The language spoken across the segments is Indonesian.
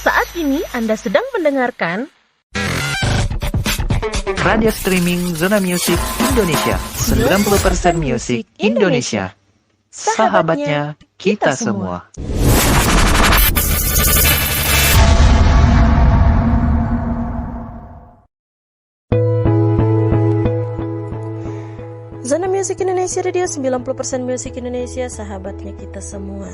Saat ini Anda sedang mendengarkan Radio streaming Zona Music Indonesia. 90% musik Indonesia. Sahabatnya kita semua. Zona Music Indonesia Radio, 90% musik Indonesia, sahabatnya kita semua.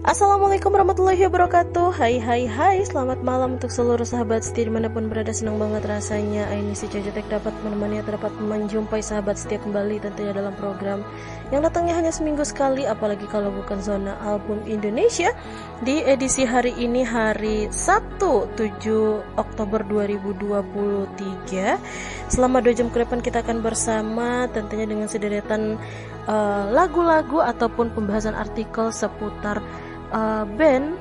Assalamualaikum warahmatullahi wabarakatuh. Hai, selamat malam untuk seluruh sahabat setia dimanapun berada. Senang banget rasanya Aini si Cajetek dapat menemani atau dapat menjumpai sahabat setia kembali tentunya dalam program yang datangnya hanya seminggu sekali, apalagi kalau bukan Zona Album Indonesia. Di edisi hari ini, hari Sabtu 7 Oktober 2023. Selama 2 jam ke depan kita akan bersama tentunya dengan sederetan lagu-lagu ataupun pembahasan artikel seputar band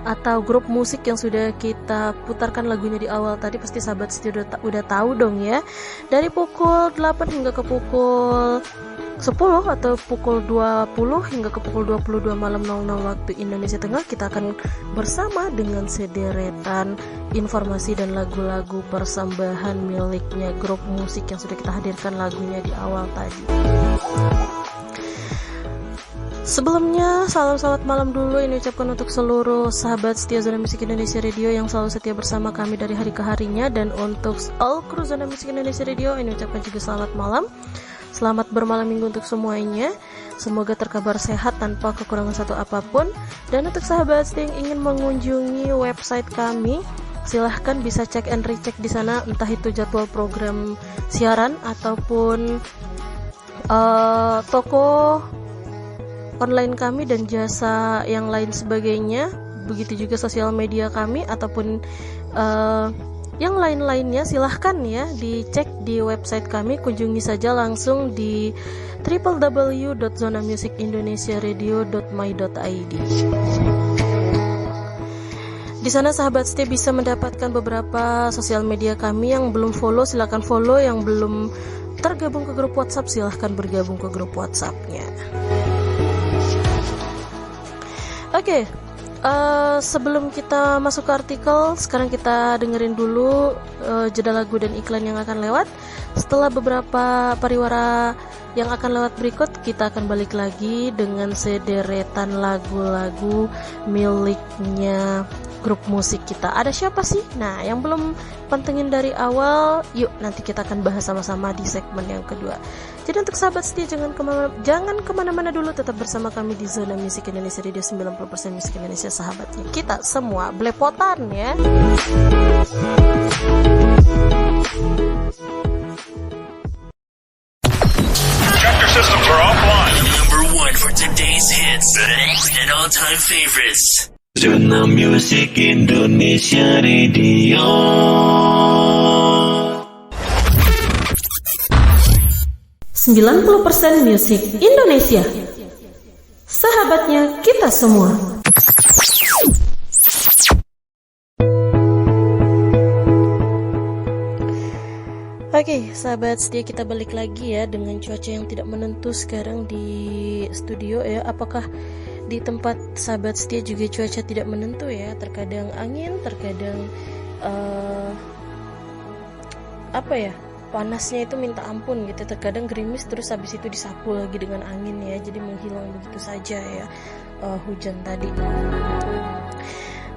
atau grup musik yang sudah kita putarkan lagunya di awal tadi. Pasti sahabat setia udah tahu dong ya. Dari pukul 8 hingga ke pukul 10 atau pukul 20 hingga ke pukul 22 malam 00 waktu Indonesia Tengah, kita akan bersama dengan sederetan informasi dan lagu-lagu persembahan miliknya grup musik yang sudah kita hadirkan lagunya di awal tadi. Sebelumnya, salam selamat malam dulu ini ucapkan untuk seluruh sahabat setia Zona Musik Indonesia Radio yang selalu setia bersama kami dari hari ke harinya. Dan untuk all kru Zona Musik Indonesia Radio ini ucapkan juga selamat malam. Selamat bermalam minggu untuk semuanya. Semoga terkabar sehat tanpa kekurangan satu apapun. Dan untuk sahabat setia yang ingin mengunjungi website kami, silahkan bisa cek and recheck di sana, entah itu jadwal program siaran ataupun toko online kami dan jasa yang lain sebagainya. Begitu juga sosial media kami ataupun yang lain-lainnya, silahkan ya dicek di website kami. Kunjungi saja langsung di www.zonamusicindonesiaradio.my.id. Di sana sahabat setia bisa mendapatkan beberapa sosial media kami. Yang belum follow silahkan follow, yang belum tergabung ke grup WhatsApp silahkan bergabung ke grup WhatsApp-nya. Oke, sebelum kita masuk ke artikel, sekarang kita dengerin dulu jeda lagu dan iklan yang akan lewat. Setelah beberapa pariwara yang akan lewat berikut, kita akan balik lagi dengan sederetan lagu-lagu miliknya grup musik kita. Ada siapa sih? Nah, yang belum pantengin dari awal, yuk nanti kita akan bahas sama-sama di segmen yang kedua. Jadi untuk sahabat setia jangan kemana-mana dulu, tetap bersama kami di Zona Musik Indonesia Radio, 90% musik Indonesia, sahabatnya kita semua. Belepotan ya. Check your systems are offline. Number 1 for today's hits and all-time favorites. Zona Music Indonesia Radio. 90% musik Indonesia, sahabatnya kita semua. Oke, sahabat setia, kita balik lagi ya dengan cuaca yang tidak menentu sekarang di studio ya. Apakah di tempat sahabat setia juga cuaca tidak menentu ya? Terkadang angin, terkadang panasnya itu minta ampun gitu. Terkadang gerimis terus habis itu disapu lagi dengan angin ya. Jadi menghilang begitu saja ya hujan tadi.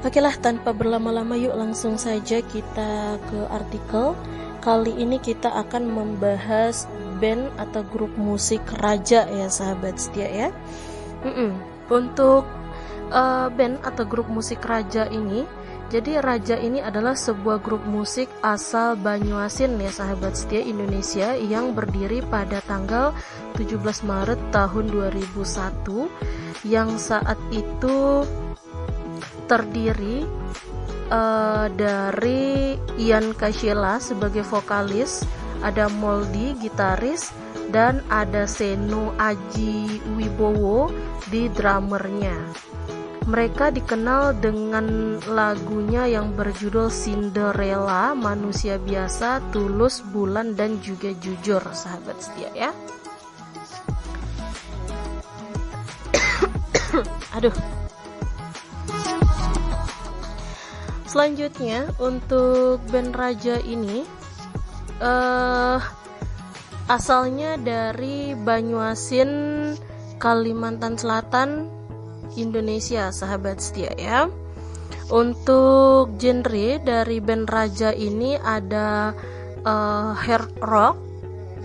Oke lah, tanpa berlama-lama yuk langsung saja kita ke artikel. Kali ini kita akan membahas band atau grup musik Raja ya sahabat setia ya. Untuk band atau grup musik Raja ini, jadi Raja ini adalah sebuah grup musik asal Banyuasin ya sahabat setia Indonesia, yang berdiri pada tanggal 17 Maret tahun 2001, yang saat itu terdiri dari Ian Kasyela sebagai vokalis, ada Moldy gitaris, dan ada Seno Aji Wibowo di drummernya. Mereka dikenal dengan lagunya yang berjudul Cinderella, Manusia Biasa, Tulus, Bulan, dan juga Jujur, sahabat setia ya. Aduh. Selanjutnya untuk band Raja ini asalnya dari Banyuasin, Kalimantan Selatan, Indonesia, sahabat setia ya. Untuk genre dari band Raja ini ada hard rock,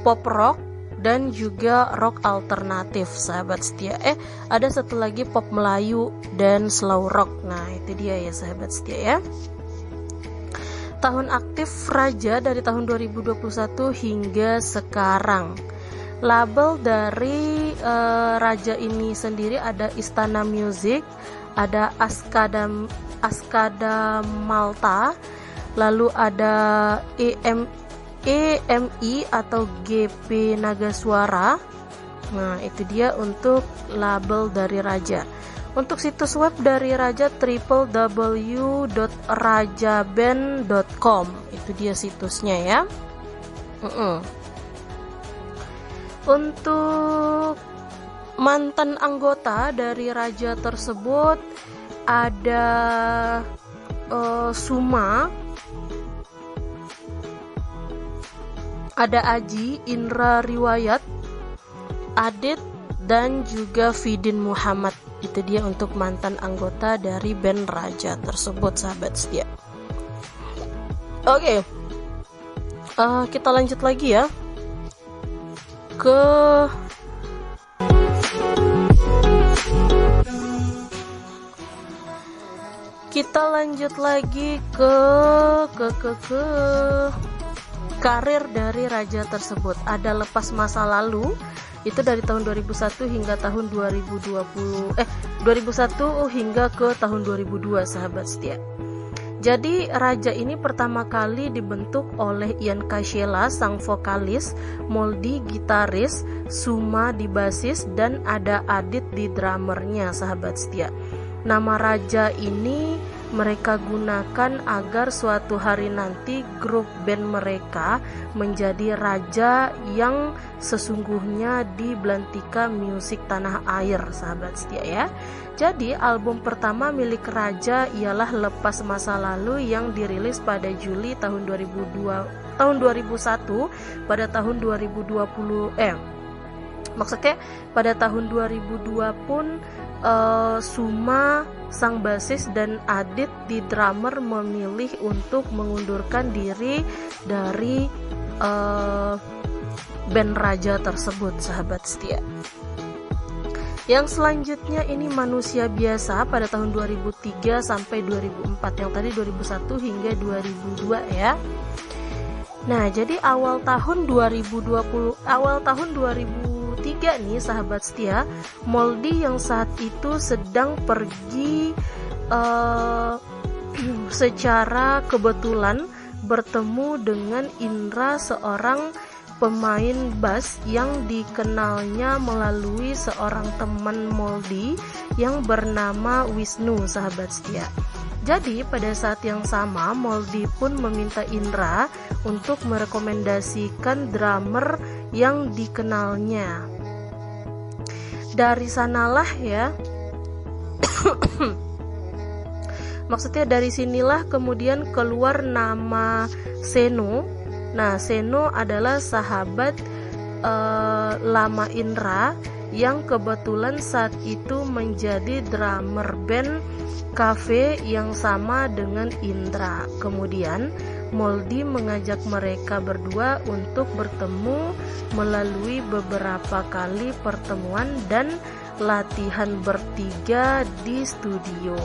pop rock, dan juga rock alternatif, sahabat setia. Ada satu lagi pop Melayu dan slow rock. Nah, itu dia ya sahabat setia ya. Tahun aktif Raja dari tahun 2021 hingga sekarang. Label dari Raja ini sendiri ada Istana Music, ada Askada Malta, lalu ada EMI atau GP Nagasuara. Nah, itu dia untuk label dari Raja. Untuk situs web dari Raja www.rajaband.com. Itu dia situsnya ya. Untuk mantan anggota dari Raja tersebut ada Suma, ada Aji, Indra Riwayat, Adit, dan juga Fidin Muhammad. Itu dia untuk mantan anggota dari band Raja tersebut, sahabat setia. Oke, kita lanjut lagi ya ke karir dari Raja tersebut. Ada Lepas Masa Lalu, itu dari tahun 2001 hingga tahun 2001 hingga ke tahun 2002, sahabat setia. Jadi Raja ini pertama kali dibentuk oleh Ian Kashela sang vokalis, Moldy gitaris, Suma di basis, dan ada Adit di drummernya, sahabat setia. Nama Raja ini mereka gunakan agar suatu hari nanti grup band mereka menjadi raja yang sesungguhnya di Belantika Musik Tanah Air, sahabat setia ya. Jadi album pertama milik Raja ialah Lepas Masa Lalu yang dirilis pada Juli tahun 2001. Pada tahun 2020 maksudnya pada tahun 2002 pun Suma sang basis dan Adit di drummer memilih untuk mengundurkan diri dari band Raja tersebut, sahabat setia. Yang selanjutnya ini Manusia Biasa pada tahun 2003 sampai 2004. Yang tadi 2001 hingga 2002 ya. Nah, jadi awal tahun 2003 nih sahabat setia, Moldy yang saat itu sedang pergi secara kebetulan bertemu dengan Indra, seorang pemain bass yang dikenalnya melalui seorang teman Moldy yang bernama Wisnu, sahabat setia. Jadi pada saat yang sama Moldy pun meminta Indra untuk merekomendasikan drummer yang dikenalnya. Dari sanalah ya maksudnya dari sinilah kemudian keluar nama Seno. Nah, Seno adalah sahabat lama Indra yang kebetulan saat itu menjadi drummer band Cafe yang sama dengan Indra. Kemudian Moldy mengajak mereka berdua untuk bertemu melalui beberapa kali pertemuan dan latihan bertiga di studio.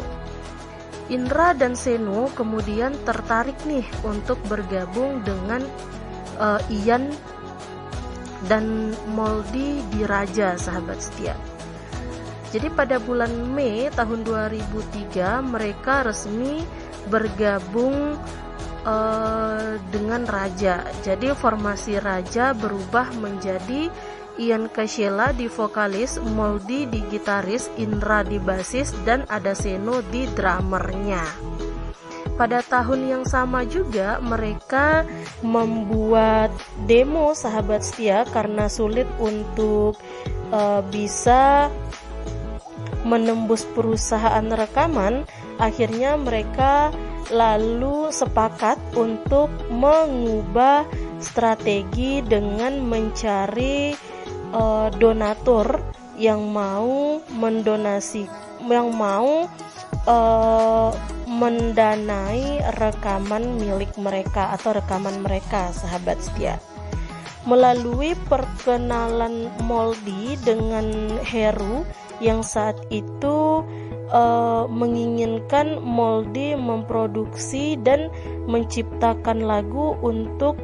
Indra dan Seno kemudian tertarik nih untuk bergabung dengan Ian dan Moldy di Raja, sahabat setia. Jadi pada bulan Mei tahun 2003 mereka resmi bergabung dengan Raja. Jadi formasi Raja berubah menjadi Ian Kashela di vokalis, Moldy di gitaris, Indra di basis, dan ada Seno di drummernya. Pada tahun yang sama juga mereka membuat demo, sahabat setia, karena sulit untuk bisa menembus perusahaan rekaman, akhirnya mereka lalu sepakat untuk mengubah strategi dengan mencari donatur yang mau mendanai rekaman milik mereka atau rekaman mereka, sahabat setia. Melalui perkenalan Moldy dengan Heru yang saat itu menginginkan Moldy memproduksi dan menciptakan lagu untuk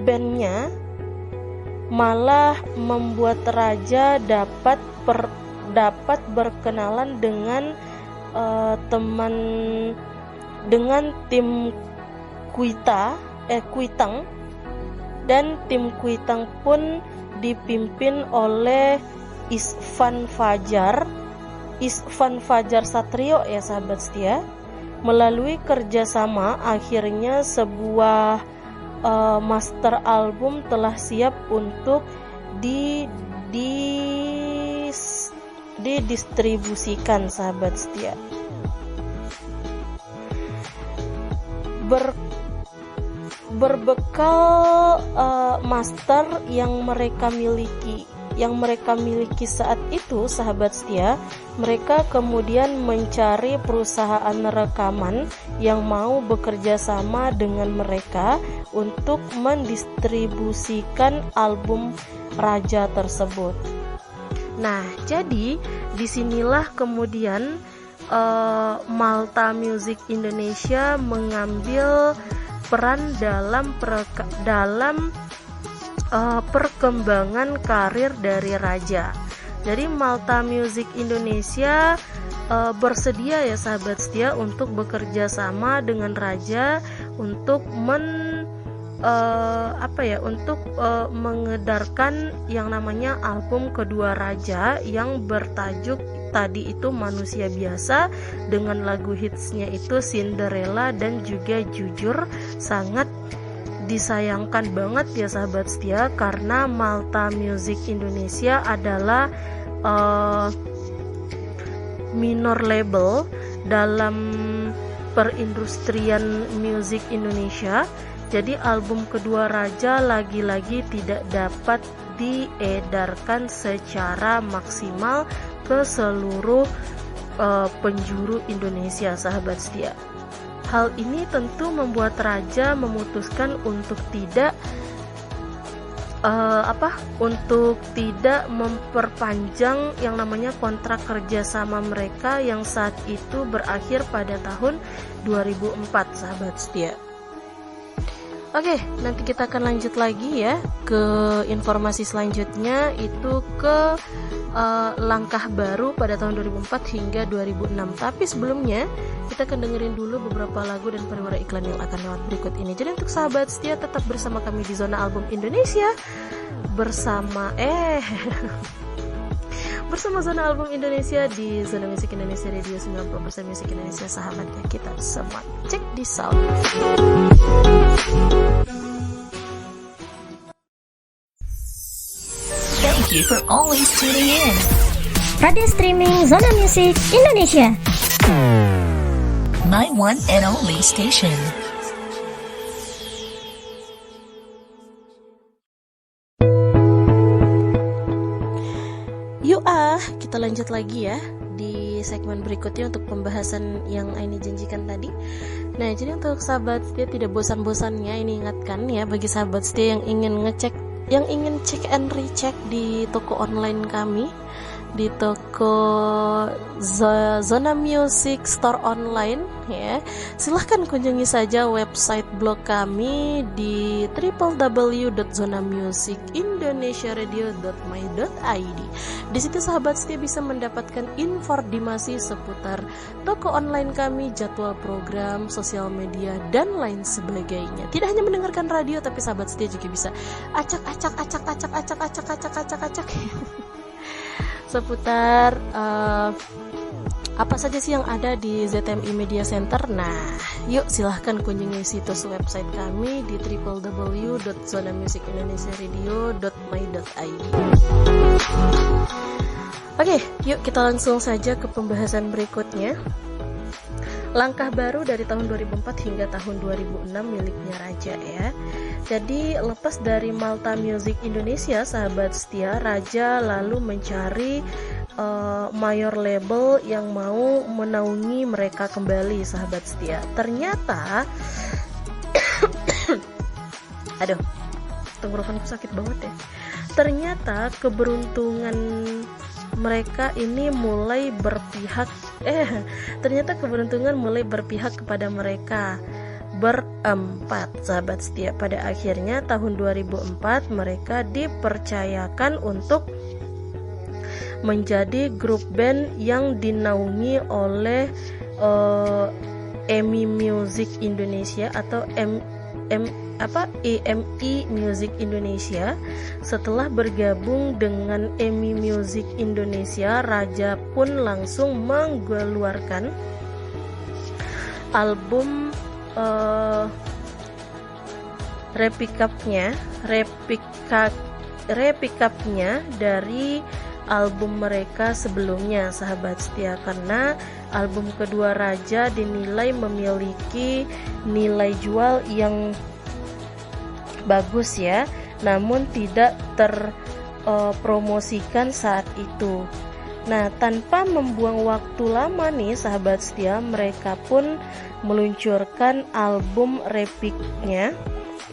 bandnya, malah membuat Raja dapat berkenalan dengan tim Kuitang, dan tim Kuitang pun dipimpin oleh Isvan Fajar Satrio ya sahabat setia. Melalui kerjasama akhirnya sebuah master album telah siap untuk didistribusikan sahabat setia. Berbekal master yang mereka miliki saat itu sahabat setia, mereka kemudian mencari perusahaan rekaman yang mau bekerja sama dengan mereka untuk mendistribusikan album Raja tersebut. Nah, jadi disinilah kemudian Malta Music Indonesia mengambil peran dalam perkembangan karir dari Raja. Jadi Malta Music Indonesia bersedia ya sahabat setia untuk bekerja sama dengan Raja untuk mengedarkan yang namanya album kedua Raja yang bertajuk tadi itu Manusia Biasa, dengan lagu hitsnya itu Cinderella dan juga Jujur. Sangat disayangkan banget ya sahabat setia, karena Malta Music Indonesia adalah minor label dalam perindustrian musik Indonesia. Jadi album kedua Raja lagi-lagi tidak dapat diedarkan secara maksimal ke seluruh penjuru Indonesia sahabat setia. Hal ini tentu membuat Raja memutuskan untuk tidak memperpanjang yang namanya kontrak kerja sama mereka yang saat itu berakhir pada tahun 2004 sahabat setia. Oke, nanti kita akan lanjut lagi ya ke informasi selanjutnya, itu ke langkah baru pada tahun 2004 hingga 2006. Tapi sebelumnya kita akan dengerin dulu beberapa lagu dan pariwara iklan yang akan lewat berikut ini. Jadi untuk sahabat setia tetap bersama kami di Zona Album Indonesia bersama Zona Album Indonesia di Zona Musik Indonesia Radio 90% Musik Indonesia, sahabatnya kita semua. Check this out. Thank you for always tuning in. Radio streaming Zona Musik Indonesia. My one and only station. Kita lanjut lagi ya di segmen berikutnya untuk pembahasan yang Aini janjikan tadi. Nah, jadi untuk sahabat setia tidak bosan-bosannya ini ingatkan ya bagi sahabat setia yang ingin cek and recheck di toko online kami, di toko Zona Music Store online ya. Silahkan kunjungi saja website blog kami di www.zonamusicindonesiaradio.my.id. Di situ sahabat setia bisa mendapatkan informasi seputar toko online kami, jadwal program, sosial media dan lain sebagainya. Tidak hanya mendengarkan radio, tapi sahabat setia juga bisa acak seputar Apa saja sih yang ada di ZMI Media Center? Nah, yuk silahkan kunjungi situs website kami di www.zonamusicindonesiaradio.my.id. Oke, yuk kita langsung saja ke pembahasan berikutnya. Langkah baru dari tahun 2004 hingga tahun 2006 miliknya Raja ya. Jadi lepas dari Malta Music Indonesia, sahabat setia, Raja lalu mencari mayor label yang mau menaungi mereka kembali, sahabat setia. Ternyata aduh, tenggorokanku sakit banget ya. Ternyata keberuntungan mereka ini mulai berpihak kepada mereka berempat, sahabat setia. Pada akhirnya tahun 2004 mereka dipercayakan untuk menjadi grup band yang dinaungi oleh EMI Music Indonesia atau EMI Music Indonesia. Setelah bergabung dengan EMI Music Indonesia, Raja pun langsung mengeluarkan album repicapnya dari album mereka sebelumnya, sahabat setia, karena album kedua Raja dinilai memiliki nilai jual yang bagus ya, namun tidak terpromosikan saat itu. Nah, tanpa membuang waktu lama nih, sahabat setia, mereka pun meluncurkan album repiknya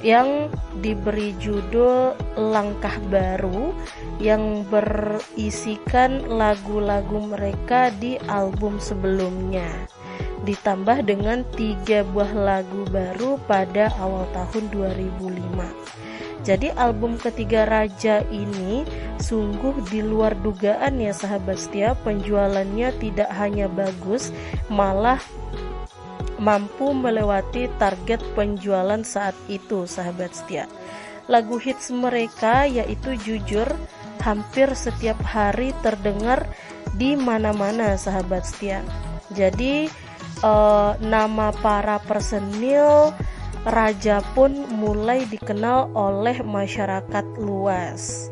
yang diberi judul Langkah Baru, yang berisikan lagu-lagu mereka di album sebelumnya, ditambah dengan 3 buah lagu baru pada awal tahun 2005. Jadi album ketiga Raja ini sungguh di luar dugaan ya, sahabat setia. Penjualannya tidak hanya bagus, malah mampu melewati target penjualan saat itu, sahabat setia. Lagu hits mereka yaitu Jujur hampir setiap hari terdengar di mana-mana, sahabat setia. Jadi nama para personil Raja pun mulai dikenal oleh masyarakat luas.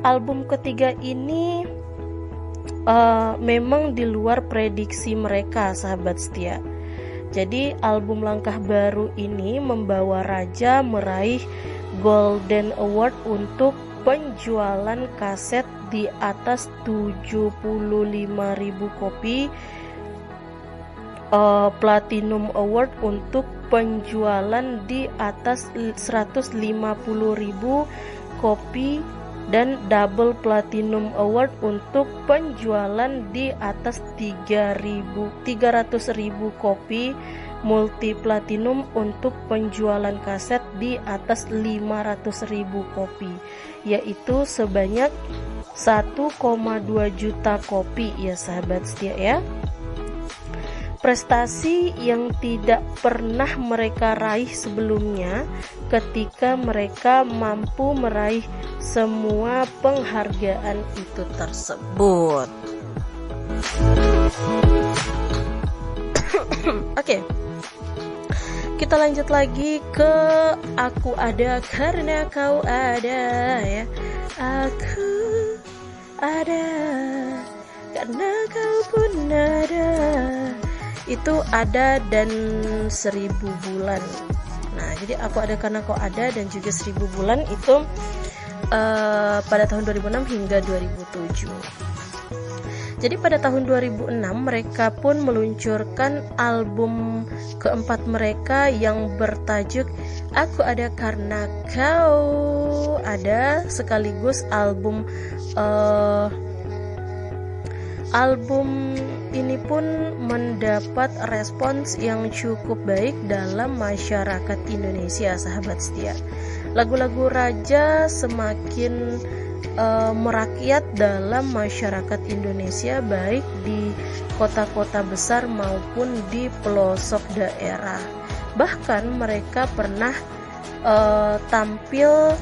Album ketiga ini memang di luar prediksi mereka, sahabat setia. Jadi album Langkah Baru ini membawa Raja meraih Golden Award untuk penjualan kaset di atas 75.000 kopi, Platinum Award untuk penjualan di atas 150.000 kopi, dan Double Platinum Award untuk penjualan di atas 300.000 kopi, Multi Platinum untuk penjualan kaset di atas 500.000 kopi, yaitu sebanyak 1,2 juta kopi ya, sahabat setia ya. Prestasi yang tidak pernah mereka raih sebelumnya ketika mereka mampu meraih semua penghargaan itu tersebut. Oke. Kita lanjut lagi ke Aku Ada Karena Kau Ada ya. Aku ada karena kau pun ada. Itu Ada dan 1000 bulan. Nah, jadi Aku Ada Karena Kau Ada dan juga 1000 bulan itu pada tahun 2006 hingga 2007. Jadi pada tahun 2006 mereka pun meluncurkan album keempat mereka yang bertajuk Aku Ada Karena Kau Ada, sekaligus album ini pun mendapat respons yang cukup baik dalam masyarakat Indonesia, sahabat setia. Lagu-lagu Raja semakin merakyat dalam masyarakat Indonesia, baik di kota-kota besar maupun di pelosok daerah. Bahkan mereka pernah tampil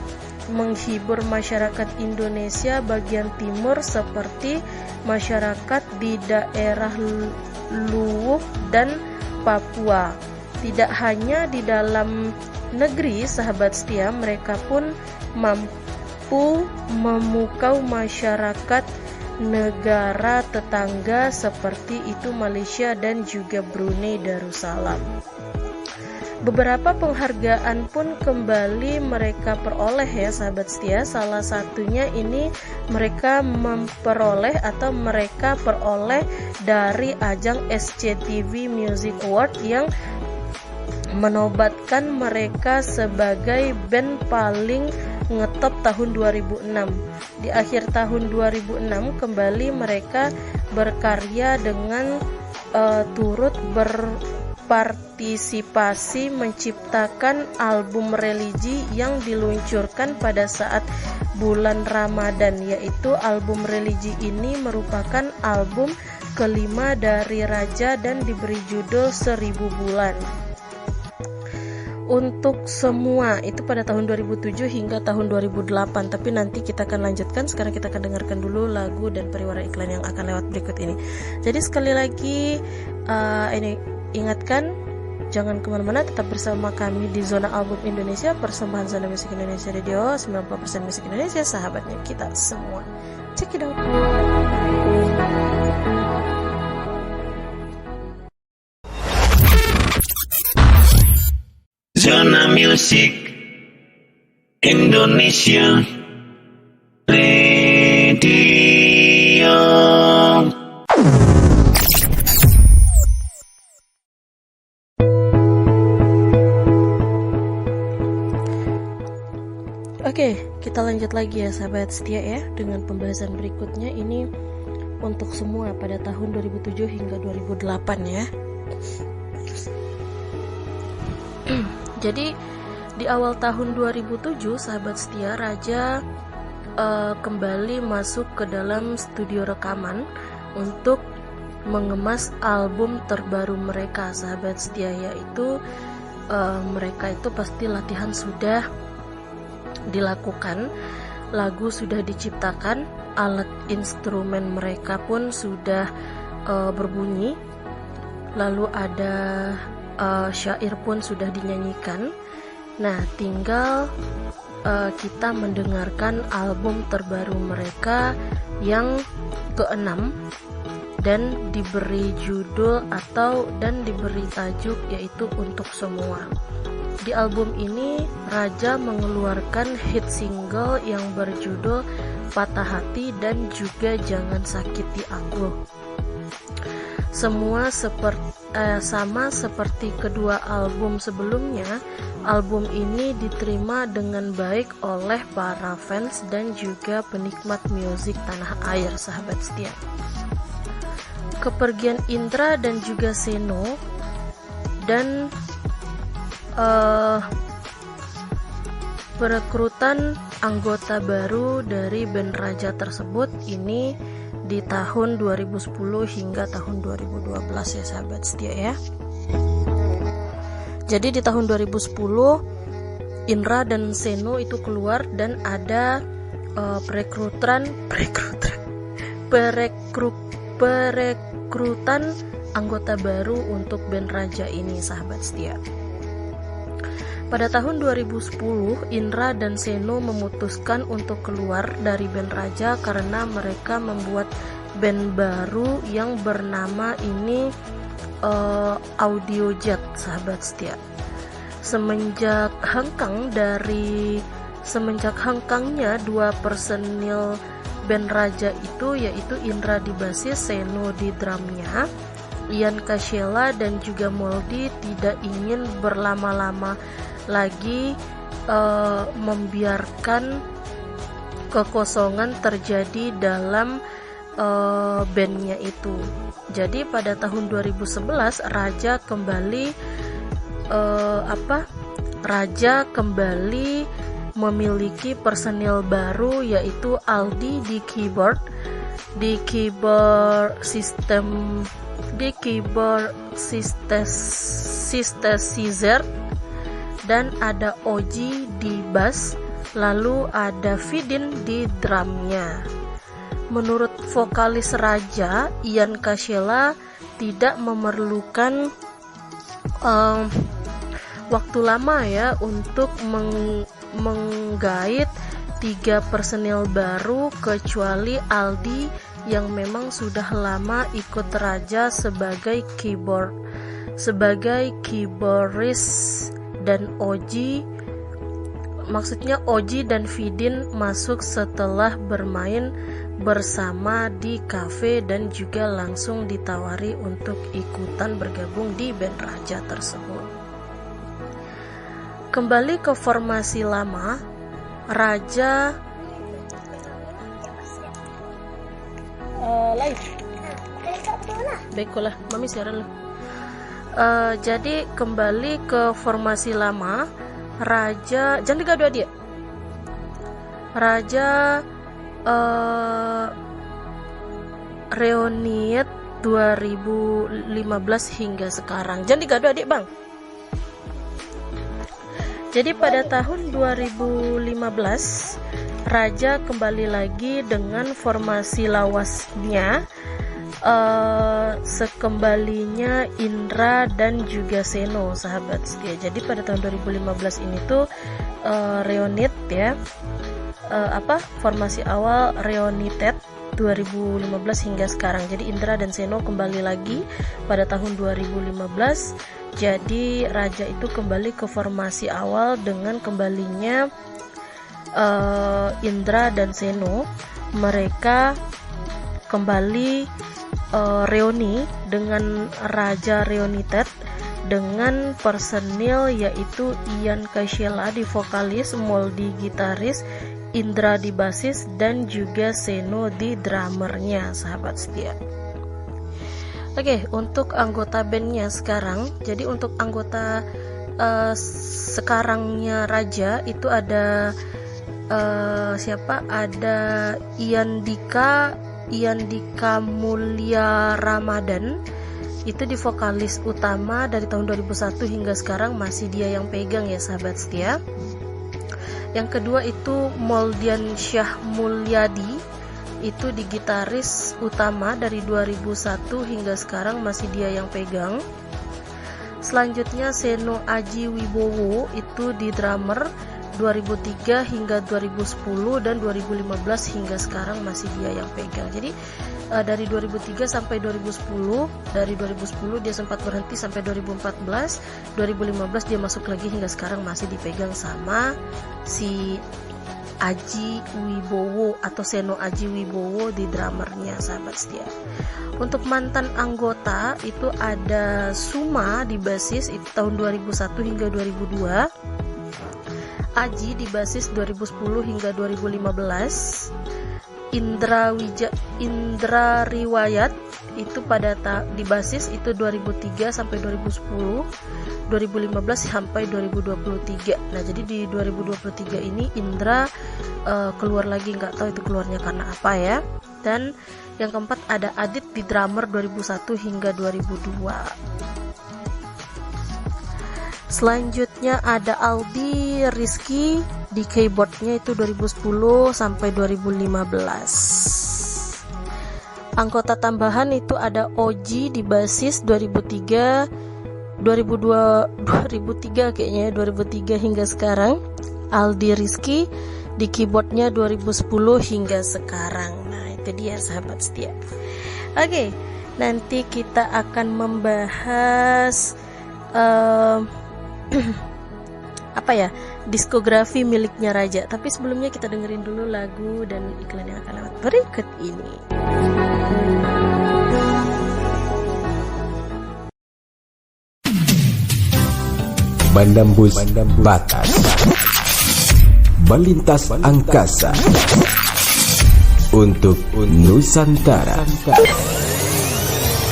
menghibur masyarakat Indonesia bagian timur seperti masyarakat di daerah Luwuk dan Papua. Tidak hanya di dalam negeri, sahabat setia, mereka pun mampu memukau masyarakat negara tetangga seperti itu Malaysia dan juga Brunei Darussalam. Beberapa penghargaan pun kembali mereka peroleh ya sahabat setia. Salah satunya ini mereka memperoleh atau mereka peroleh dari ajang SCTV Music Award yang menobatkan mereka sebagai band paling ngetop tahun 2006. Di akhir tahun 2006 kembali mereka berkarya dengan turut berpartisipasi menciptakan album religi yang diluncurkan pada saat bulan Ramadan, yaitu album religi ini merupakan album kelima dari Raja dan diberi judul 1000 Bulan. Untuk semua itu pada tahun 2007 hingga tahun 2008, tapi nanti kita akan lanjutkan. Sekarang kita akan dengarkan dulu lagu dan pariwara iklan yang akan lewat berikut ini. Jadi sekali lagi ini ingatkan, jangan kemana-mana, tetap bersama kami di Zona Album Indonesia, persembahan Zona Musik Indonesia Radio, 90% musik Indonesia, sahabatnya kita semua. Check it out. Zona Musik Indonesia Radio. Oke, kita lanjut lagi ya sahabat setia ya dengan pembahasan berikutnya. Ini untuk semua pada tahun 2007 hingga 2008 ya. Jadi di awal tahun 2007 sahabat setia, Raja kembali masuk ke dalam studio rekaman untuk mengemas album terbaru mereka sahabat setia, yaitu mereka itu pasti latihan sudah dilakukan, lagu sudah diciptakan, alat instrumen mereka pun sudah berbunyi, lalu ada syair pun sudah dinyanyikan. Nah, tinggal kita mendengarkan album terbaru mereka yang ke-6 dan diberi judul dan diberi tajuk yaitu Untuk Semua. Di album ini Raja mengeluarkan hit single yang berjudul Patah Hati dan juga Jangan Sakiti Aku. Semua sama seperti kedua album sebelumnya, album ini diterima dengan baik oleh para fans dan juga penikmat musik tanah air sahabat setia. Kepergian Indra dan juga Seno dan perekrutan anggota baru dari band Raja tersebut ini di tahun 2010 hingga tahun 2012 ya sahabat setia ya. Jadi di tahun 2010 Indra dan Seno itu keluar dan ada perekrutan anggota baru untuk band Raja ini sahabat setia. Pada tahun 2010, Indra dan Seno memutuskan untuk keluar dari band Raja karena mereka membuat band baru yang bernama ini Audiojet sahabat setia. Semenjak hengkangnya dua personil band Raja itu, yaitu Indra di basis, Seno di drumnya, Ian Kasyela dan juga Moldy tidak ingin berlama-lama lagi membiarkan kekosongan terjadi dalam bandnya itu. Jadi pada tahun 2011 Raja kembali memiliki personil baru, yaitu Aldi di keyboard synthesizer, dan ada Oji di bass, lalu ada Vidin di drumnya. Menurut vokalis Raja, Ian Kasela tidak memerlukan waktu lama ya untuk menggait 3 personil baru kecuali Aldi yang memang sudah lama ikut Raja sebagai keyboardist, dan Oji dan Vidin masuk setelah bermain bersama di kafe dan juga langsung ditawari untuk ikutan bergabung di band Raja tersebut. Kembali ke formasi lama, Raja live. Baiklah, mami siaran. Jadi kembali ke formasi lama, Raja jangan digaduh dia. Raja reunited 2015 hingga sekarang. Jangan digaduh adik bang. Jadi pada tahun 2015 Raja kembali lagi dengan formasi lawasnya, sekembalinya Indra dan juga Seno, sahabat setia. Jadi pada tahun 2015 ini tuh reunit ya, formasi awal reunited 2015 hingga sekarang. Jadi Indra dan Seno kembali lagi pada tahun 2015. Jadi Raja itu kembali ke formasi awal dengan kembalinya Indra dan Seno. Mereka kembali reuni dengan Raja Reunited dengan personil yaitu Ian Kasela di vokalis, Moldy gitaris, Indra di basis, dan juga Seno di drummernya, sahabat setia. Oke, untuk anggota bandnya sekarang. Jadi untuk anggota sekarangnya Raja itu ada siapa? Ada Ian Dika Mulia Ramadan. Itu di vokalis utama dari tahun 2001 hingga sekarang masih dia yang pegang ya, sahabat setia. Yang kedua itu Moldian Syah Mulyadi, itu di gitaris utama dari 2001 hingga sekarang masih dia yang pegang. Selanjutnya Seno Aji Wibowo, itu di drummer 2003 hingga 2010 dan 2015 hingga sekarang masih dia yang pegang. Jadi dari 2003 sampai 2010, dari 2010 dia sempat berhenti sampai 2014, 2015 dia masuk lagi hingga sekarang masih dipegang sama si Aji Wibowo atau Seno Aji Wibowo di drummernya, sahabat setia. Untuk mantan anggota itu ada Suma di basis itu tahun 2001 hingga 2002, Aji di basis 2010 hingga 2015, Indra Riwayat itu pada di basis itu 2003 sampai 2010, 2015 sampai 2023. Nah, jadi di 2023 ini Indra keluar lagi, nggak tahu itu keluarnya karena apa ya. Dan yang keempat ada Adit di drummer 2001 hingga 2002. Selanjutnya ada Aldi Rizky di keyboardnya itu 2010 sampai 2015. Anggota tambahan itu ada Oji di basis 2003 kayaknya 2003 hingga sekarang. Aldi Rizky di keyboardnya 2010 hingga sekarang. Nah, itu dia, sahabat setia. Oke, nanti kita akan membahas diskografi miliknya Raja. Tapi sebelumnya kita dengerin dulu lagu dan iklan yang akan lewat berikut ini. Menembus batas, melintas angkasa untuk Nusantara.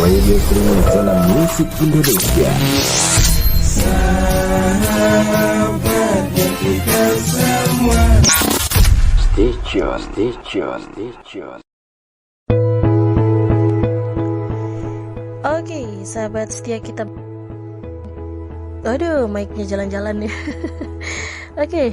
Radio streaming Zona Musik Indonesia. Sahabatnya kita semua. Station. Oke, sahabat setia kita. Aduh, mic-nya jalan-jalan ya. Oke.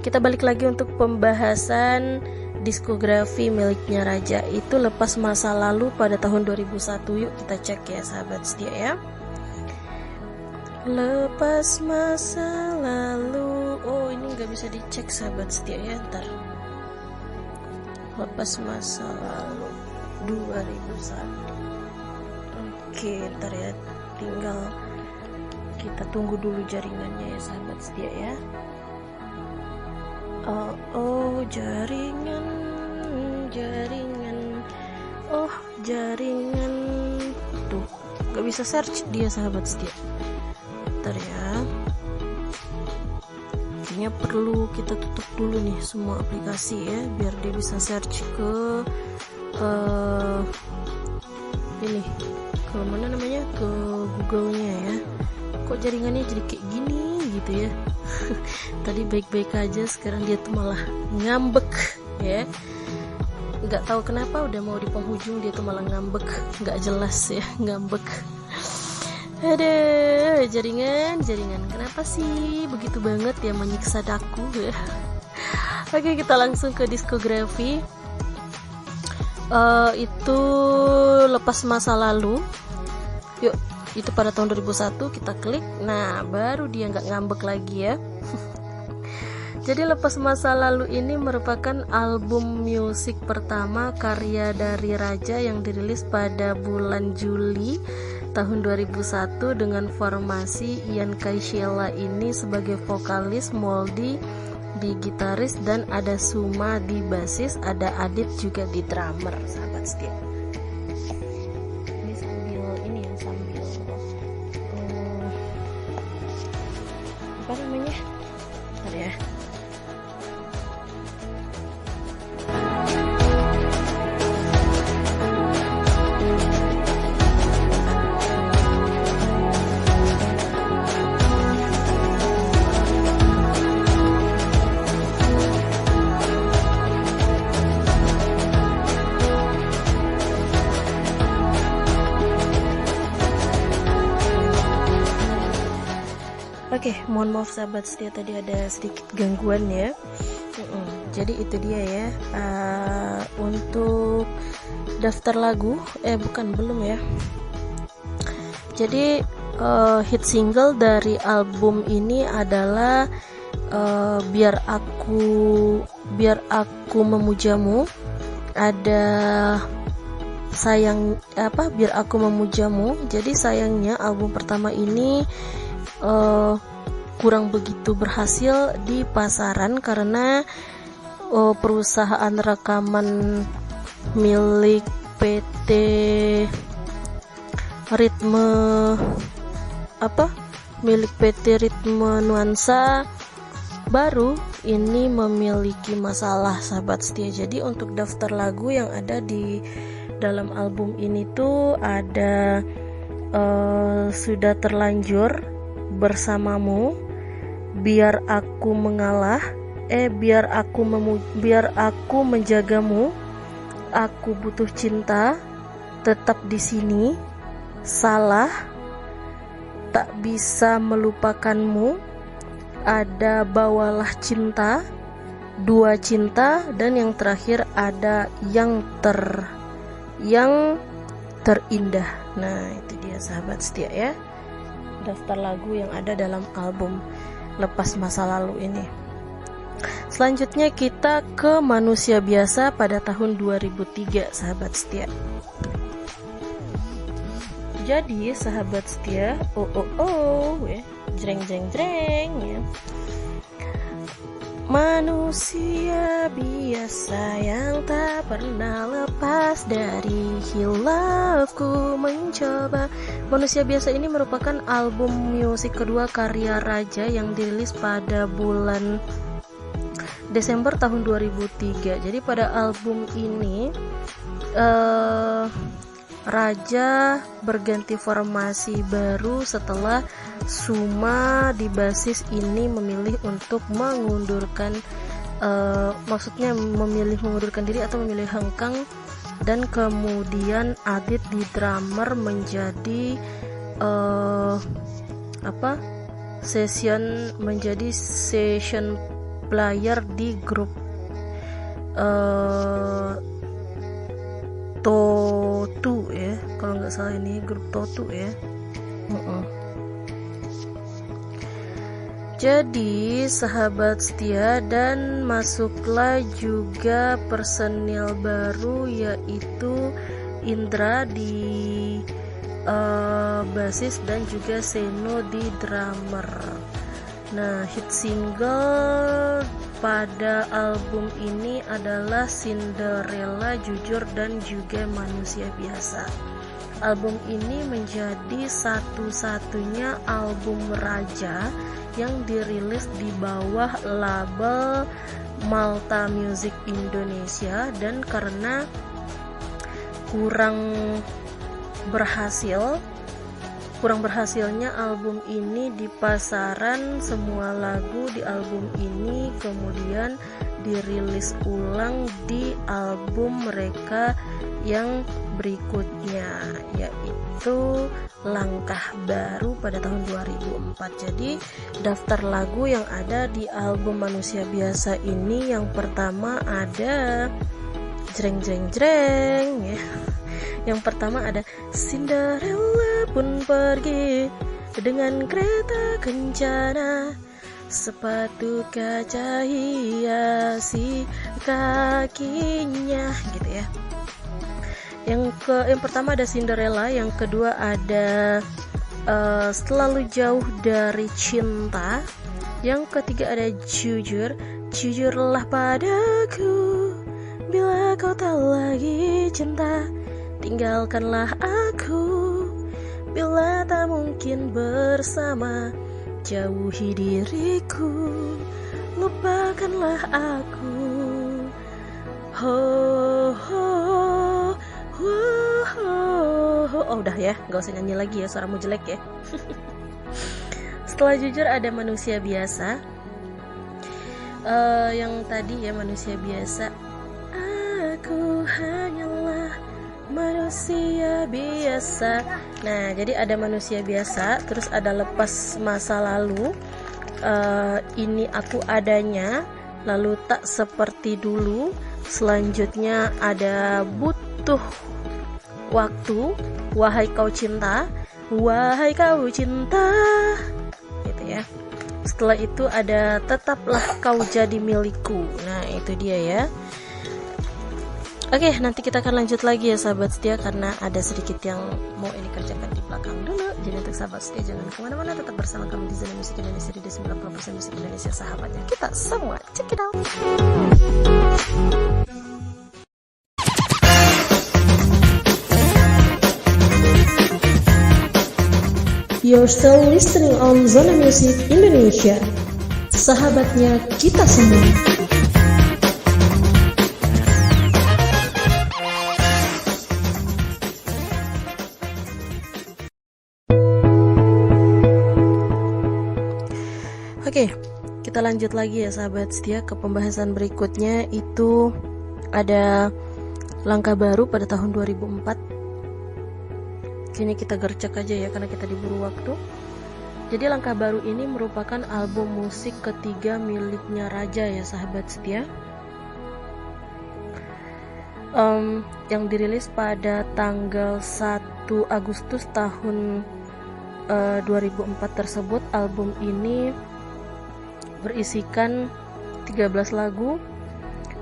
kita balik lagi untuk pembahasan diskografi miliknya Raja. Itu Lepas Masa Lalu pada tahun 2001. Yuk kita cek ya sahabat setia ya. Lepas masa lalu. Oh, ini nggak bisa dicek sahabat setia ya, ntar. Lepas Masa Lalu 2001. Oke, ntar ya, tinggal kita tunggu dulu jaringannya ya sahabat setia ya. Jaringan tuh nggak bisa search dia sahabat setia. Ntar ya, kayaknya perlu kita tutup dulu nih semua aplikasi ya, biar dia bisa search ke ini, ke mana namanya, ke Google-nya ya. Kok jaringannya jadi kayak gini gitu ya. Tadi baik-baik aja, sekarang dia tuh malah ngambek ya. Nggak tahu kenapa, udah mau di penghujung dia tuh malah ngambek, nggak jelas ya, ngambek. Ada jaringan kenapa sih begitu banget ya, menyiksa daku ya. Oke, kita langsung ke diskografi. Itu Lepas Masa Lalu. Yuk, itu pada tahun 2001, kita klik. Nah, baru dia nggak ngambek lagi ya. Jadi Lepas Masa Lalu ini merupakan album musik pertama karya dari Raja yang dirilis pada bulan Juli tahun 2001 dengan formasi Ian Kaishela ini sebagai vokalis, Moldy di gitaris, dan ada Suma di basis, ada Adit juga di drummer sahabat setia. Ini sambil apa namanya? Bentar ya. Oke, mohon maaf sahabat setia, tadi ada sedikit gangguan ya. Jadi itu dia ya, untuk daftar lagu, belum ya. Jadi hit single dari album ini adalah Biar Aku Memujamu. Ada Biar Aku Memujamu. Jadi sayangnya album pertama ini kurang begitu berhasil di pasaran karena perusahaan rekaman milik PT Ritme Nuansa baru ini memiliki masalah sahabat setia. Jadi untuk daftar lagu yang ada di dalam album ini tuh ada Sudah Terlanjur, Bersamamu, Biar Aku Mengalah, Biar Aku Menjagamu, Aku Butuh Cinta, Tetap di Sini, Salah, Tak Bisa Melupakanmu, ada Bawalah Cinta, Dua Cinta, dan yang terakhir ada Yang Terindah. Nah, itu dia sahabat setia ya, daftar lagu yang ada dalam album Lepas Masa Lalu ini. Selanjutnya kita ke Manusia Biasa pada tahun 2003 sahabat setia. Jadi sahabat setia, jreng ya. Manusia biasa yang tak pernah lepas dari hilafku mencoba. Manusia Biasa ini merupakan album musik kedua karya Raja yang dirilis pada bulan Desember tahun 2003. Jadi pada album ini Raja berganti formasi baru setelah Suma di basis ini memilih untuk mengundurkan diri atau memilih hengkang, dan kemudian Adit di drummer menjadi session player di grup To2 ya, kalau nggak salah ini grup To2 ya. Jadi sahabat setia, dan masuklah juga personil baru yaitu Indra di basis dan juga Seno di drummer. Nah, hit single pada album ini adalah Cinderella, Jujur, dan juga Manusia Biasa. Album ini menjadi satu-satunya album raja yang dirilis di bawah label Malta Music Indonesia, dan karena kurang berhasilnya album ini di pasaran, semua lagu di album ini kemudian dirilis ulang di album mereka yang berikutnya, yaitu Langkah Baru pada tahun 2004. Jadi daftar lagu yang ada di album Manusia Biasa ini, yang pertama ada jreng jreng jreng ya. Yang pertama ada Cinderella pun pergi dengan kereta kencana, sepatu kaca hiasi kakinya, gitu ya. Yang pertama ada Cinderella, yang kedua ada Selalu Jauh Dari Cinta, yang ketiga ada Jujur, jujurlah padaku bila kau tak lagi cinta, tinggalkanlah aku bila tak mungkin bersama, jauhi diriku, lupakanlah aku. Ho ho ho ho. Oh udah ya, gak usah nyanyi lagi ya, suaramu jelek ya. Setelah Jujur ada Manusia Biasa. Yang tadi ya, Manusia Biasa. Aku hanyalah manusia biasa. Nah, jadi ada Manusia Biasa, terus ada Lepas Masa Lalu, Ini Aku Adanya, lalu Tak Seperti Dulu, selanjutnya ada Butuh Waktu, Wahai Kau Cinta, Wahai Kau Cinta, gitu ya. Setelah itu ada Tetaplah Kau Jadi Milikku. Nah, itu dia ya. Oke, nanti kita akan lanjut lagi ya sahabat setia, karena ada sedikit yang mau ini kerjakan di belakang dulu. Jadi untuk sahabat setia jangan kemana-mana, tetap bersama kami di Zona Musik Indonesia di 90% Musik Indonesia, sahabatnya kita semua. Check it out. You're still listening on Zona Musik Indonesia, sahabatnya kita semua. Oke, kita lanjut lagi ya sahabat setia ke pembahasan berikutnya, itu ada Langkah Baru pada tahun 2004. Kayaknya kita gercek aja ya karena kita diburu waktu. Jadi Langkah Baru ini merupakan album musik ketiga miliknya Raja ya sahabat setia, yang dirilis pada tanggal 1 Agustus tahun 2004 tersebut. Album ini berisikan 13 lagu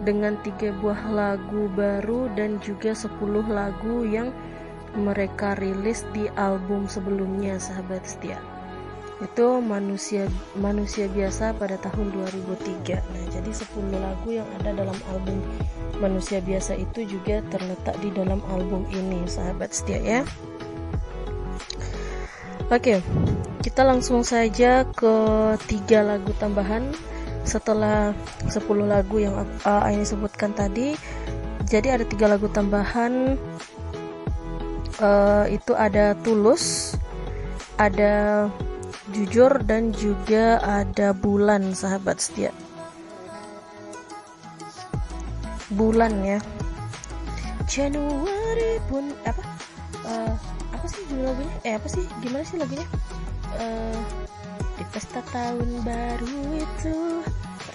dengan 3 buah lagu baru dan juga 10 lagu yang mereka rilis di album sebelumnya sahabat setia. Itu manusia biasa pada tahun 2003. Nah, jadi 10 lagu yang ada dalam album Manusia Biasa itu juga terletak di dalam album ini sahabat setia ya. Oke, kita langsung saja ke 3 lagu tambahan setelah 10 lagu yang ini sebutkan tadi. Jadi ada 3 lagu tambahan, itu ada Tulus, ada Jujur, dan juga ada Bulan sahabat setia. Bulan ya. Januari pun apa sih judul lagunya? Apa sih? Gimana sih lagunya? Di pesta tahun baru itu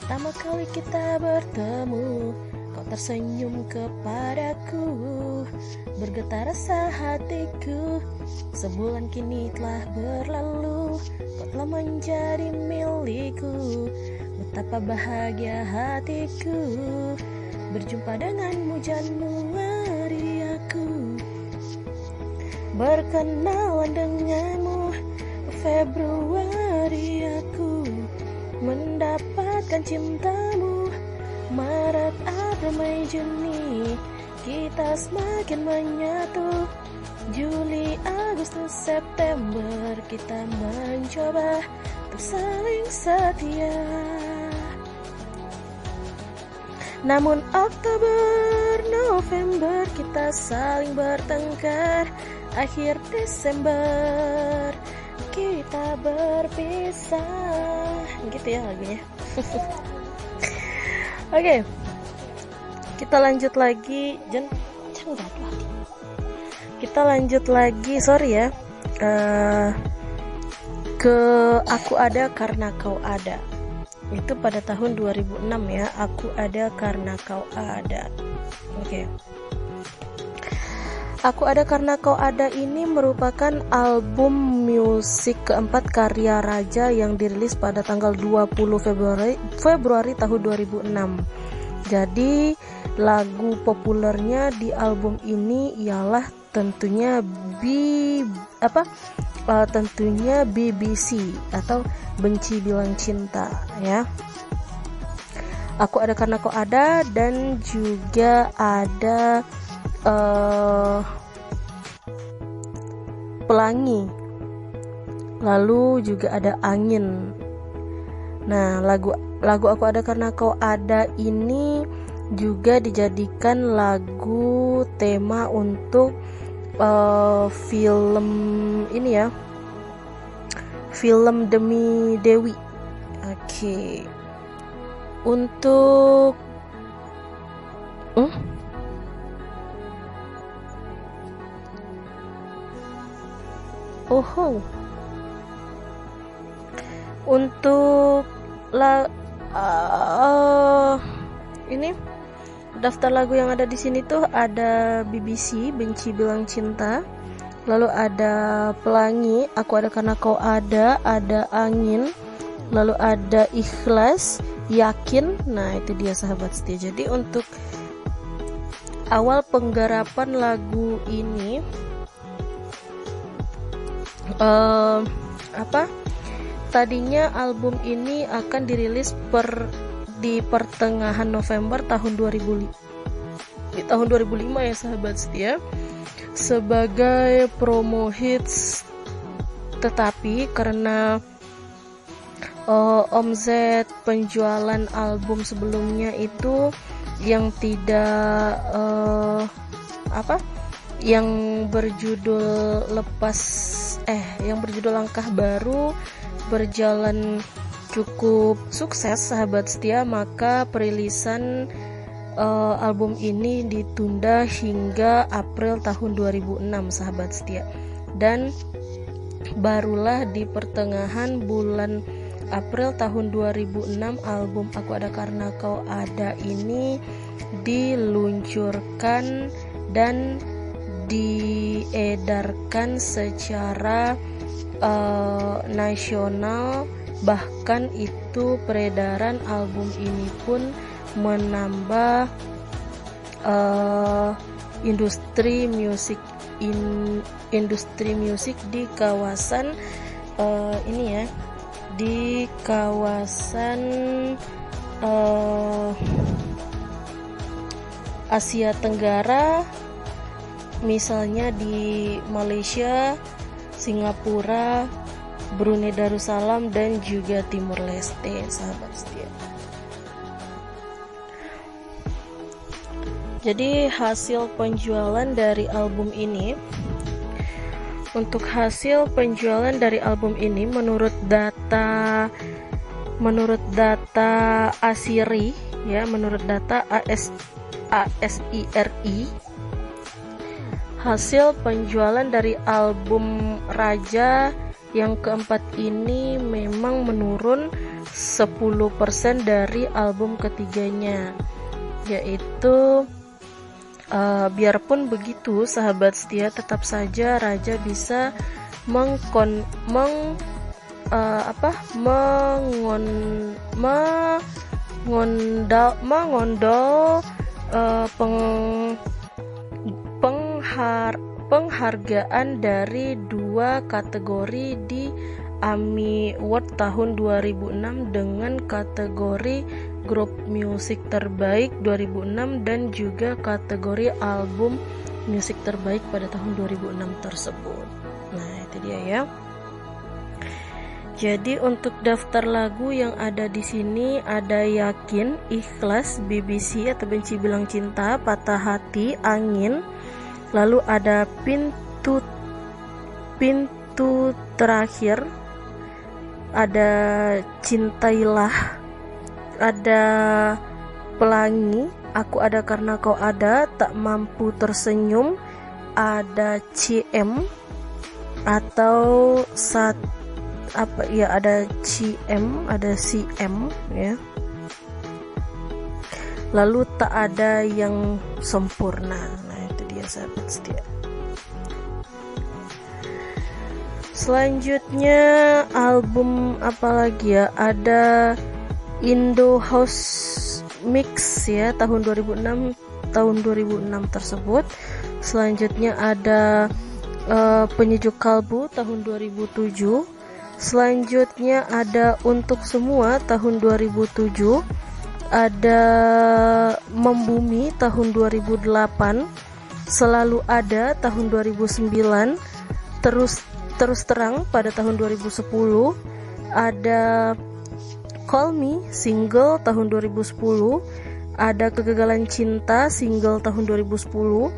Pertama kali kita bertemu, kau tersenyum kepadaku, bergetar rasa hatiku. Sebulan kini telah berlalu, kau telah menjadi milikku. Betapa bahagia hatiku berjumpa denganmu Januari aku, berkenalan denganmu Februari aku, mendapatkan cintamu Maret, April, Mei, Juni, kita semakin menyatu. Juli, Agustus, September, kita mencoba untuk saling setia. Namun Oktober, November, kita saling bertengkar. Akhir Desember, kita berpisah. Gitu ya lagunya. Oke, kita lanjut lagi. Kita lanjut lagi, sorry ya, ke Aku Ada Karena Kau Ada. Itu pada tahun 2006 ya, Aku Ada Karena Kau Ada. Oke. Aku Ada Karena Kau Ada ini merupakan album musik keempat karya Raja yang dirilis pada tanggal 20 Februari tahun 2006. Jadi lagu populernya di album ini ialah tentunya tentunya BBC atau Benci Bilang Cinta ya. Aku Ada Karena Kau Ada, dan juga ada Pelangi, lalu juga ada Angin. Nah, lagu Aku Ada Karena Kau Ada ini juga dijadikan lagu tema untuk film ini ya, film Demi Dewi. Oke. Untuk untuk ini daftar lagu yang ada di sini tuh ada BBC Benci Bilang Cinta, lalu ada Pelangi, Aku Ada Karena Kau Ada Angin, lalu ada Ikhlas, Yakin. Nah, itu dia sahabat setia. Jadi untuk awal penggarapan lagu ini tadinya album ini akan dirilis di pertengahan November tahun 2005 ya sahabat setia, sebagai promo hits, tetapi karena omset penjualan album sebelumnya itu yang tidak yang berjudul yang berjudul Langkah Baru berjalan cukup sukses sahabat setia, maka perilisan album ini ditunda hingga April tahun 2006 sahabat setia, dan barulah di pertengahan bulan April tahun 2006 album Aku Ada Karena Kau Ada ini diluncurkan dan diedarkan secara nasional. Bahkan itu peredaran album ini pun menambah industri musik di kawasan ini ya, di kawasan Asia Tenggara, misalnya di Malaysia, Singapura, Brunei Darussalam, dan juga Timur Leste sahabat setia. Jadi hasil penjualan dari album ini, untuk hasil penjualan dari album ini menurut data ASIRI ya, menurut data ASIRI, hasil penjualan dari album Raja yang keempat ini memang menurun 10% dari album ketiganya, yaitu biarpun begitu sahabat setia, tetap saja Raja bisa mengondol penghargaan dari 2 kategori di AMI Award tahun 2006 dengan kategori grup musik terbaik 2006 dan juga kategori album musik terbaik pada tahun 2006 tersebut. Nah, itu dia ya. Jadi untuk daftar lagu yang ada di sini ada Yakin, Ikhlas, BBC atau Benci Bilang Cinta, Patah Hati, Angin. Lalu ada Pintu Terakhir, ada Cintailah, ada Pelangi, Aku Ada Karena Kau Ada, Tak Mampu Tersenyum, ada CM atau ada CM, ada CM ya. Lalu Tak Ada Yang Sempurna. Nah, itu dia sahabat setia. Selanjutnya album apa lagi ya? Ada Indo House Mix ya, tahun 2006 tersebut. Selanjutnya ada Penyejuk Kalbu tahun 2007. Selanjutnya ada Untuk Semua tahun 2007. Ada Membumi tahun 2008. Selalu Ada tahun 2009. Terus Terang pada tahun 2010. Ada Call Me single tahun 2010. Ada Kegagalan Cinta single tahun 2010.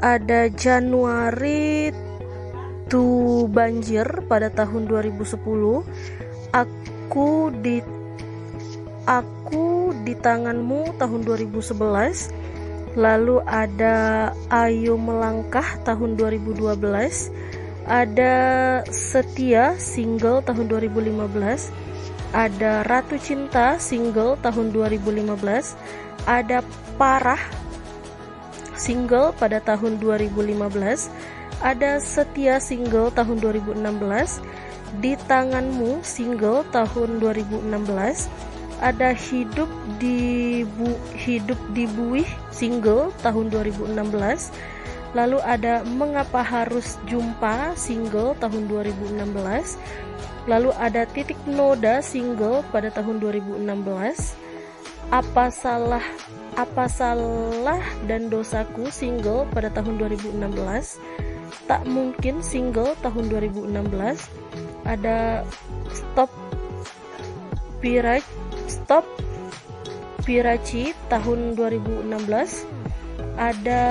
Ada Januari Tu Banjir pada tahun 2010. Aku di Tanganmu tahun 2011. Lalu ada Ayo Melangkah tahun 2012. Ada Setia single tahun 2015. Ada Ratu Cinta single tahun 2015. Ada Parah single pada tahun 2015. Ada Setia single tahun 2016. Di Tanganmu single tahun 2016. Ada Hidup di Buih single tahun 2016. Lalu ada Mengapa Harus Jumpa single tahun 2016. Lalu ada Titik Noda single pada tahun 2016. Apa Salah dan Dosaku single pada tahun 2016. Tak Mungkin single tahun 2016. Ada Stop Piraci tahun 2016. Ada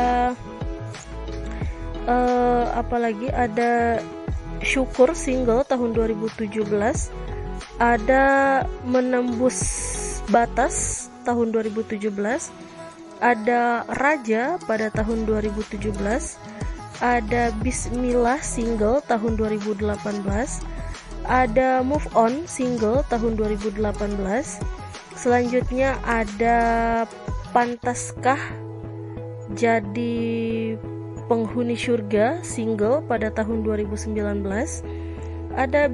ada Syukur single tahun 2017. Ada Menembus Batas tahun 2017. Ada Raja pada tahun 2017. Ada Bismillah single tahun 2018. Ada Move On single tahun 2018. Selanjutnya ada Pantaskah Jadi Penghuni Surga single pada tahun 2019. Ada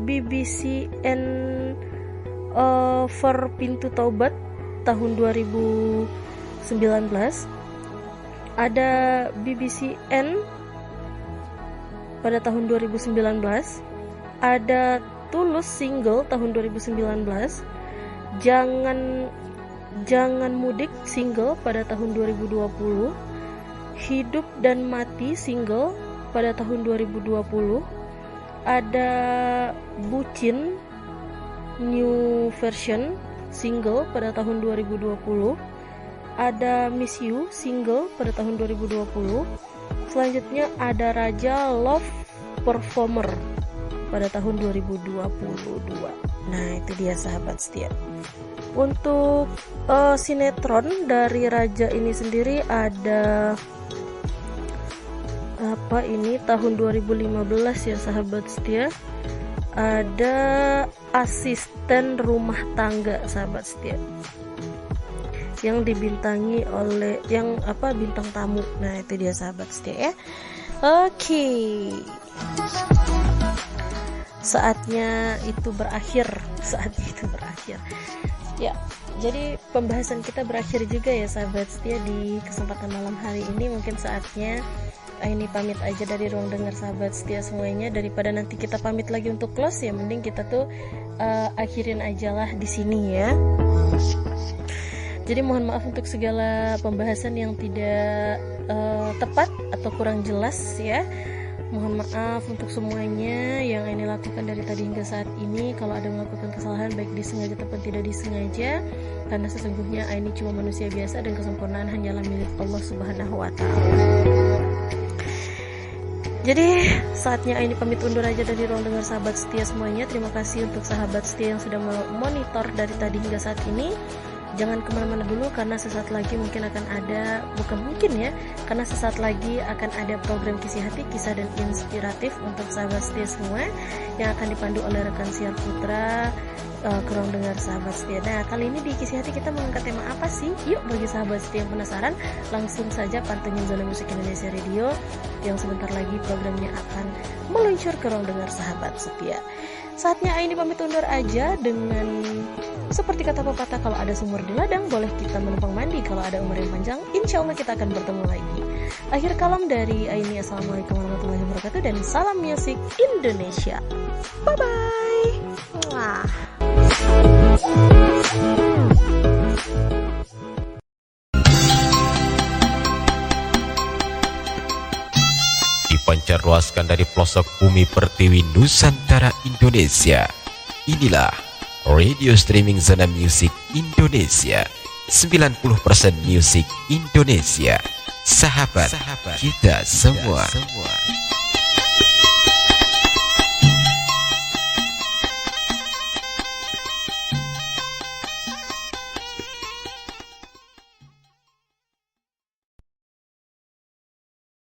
BBCN Over Pintu Taubat tahun 2019. Ada BBCN pada tahun 2019. Ada Tulus single tahun 2019. Jangan Mudik single pada tahun 2020. Hidup dan Mati single pada tahun 2020. Ada Bucin New Version single pada tahun 2020. Ada Miss You single pada tahun 2020. Selanjutnya ada Raja Love Performer pada tahun 2022. Nah, itu dia sahabat setia. Untuk sinetron dari Raja ini sendiri ada tahun 2015 ya sahabat setia. ada asisten rumah tangga sahabat setia yang dibintangi oleh bintang tamu. Nah itu dia sahabat setia ya. Oke, saatnya itu berakhir ya. Jadi pembahasan kita berakhir juga ya sahabat setia di kesempatan malam hari ini. Mungkin saatnya ini pamit aja dari ruang dengar sahabat setia semuanya, daripada nanti kita pamit lagi untuk close ya, mending kita tuh akhirin ajalah di sini ya. Jadi mohon maaf untuk segala pembahasan yang tidak tepat atau kurang jelas ya. Mohon maaf untuk semuanya yang ini lakukan dari tadi hingga saat ini. Kalau ada melakukan kesalahan baik disengaja ataupun tidak disengaja, karena sesungguhnya ini cuma manusia biasa dan kesempurnaan hanyalah milik Allah Subhanahu wa Ta'ala. Jadi saatnya ini pamit undur aja dari ruang dengar sahabat setia semuanya. Terima kasih untuk sahabat setia yang sudah memonitor dari tadi hingga saat ini. Jangan kemana-mana dulu, karena sesaat lagi mungkin akan ada, karena sesaat lagi akan ada program Kisi Hati, kisah dan inspiratif untuk sahabat setia semua yang akan dipandu oleh rekan Siar Putra ke ruang dengar sahabat setia. Nah kali ini di Kisi Hati kita mengangkat tema apa sih? Yuk, bagi sahabat setia yang penasaran, langsung saja pantengin Zona Musik Indonesia Radio yang sebentar lagi programnya akan meluncur ke ruang dengar sahabat setia. Saatnya ini pamit undur aja dengan seperti kata pepatah, kalau ada sumur di ladang boleh kita menumpang mandi, kalau ada umur yang panjang insya Allah kita akan bertemu lagi. Akhir kalam dari Aini, assalamualaikum warahmatullahi wabarakatuh dan salam musik Indonesia. Bye bye. Wah. Dipancarluaskan dari pelosok bumi pertiwi Nusantara Indonesia. Inilah radio streaming Zona Musik Indonesia. 90% musik Indonesia. Sahabat kita semua.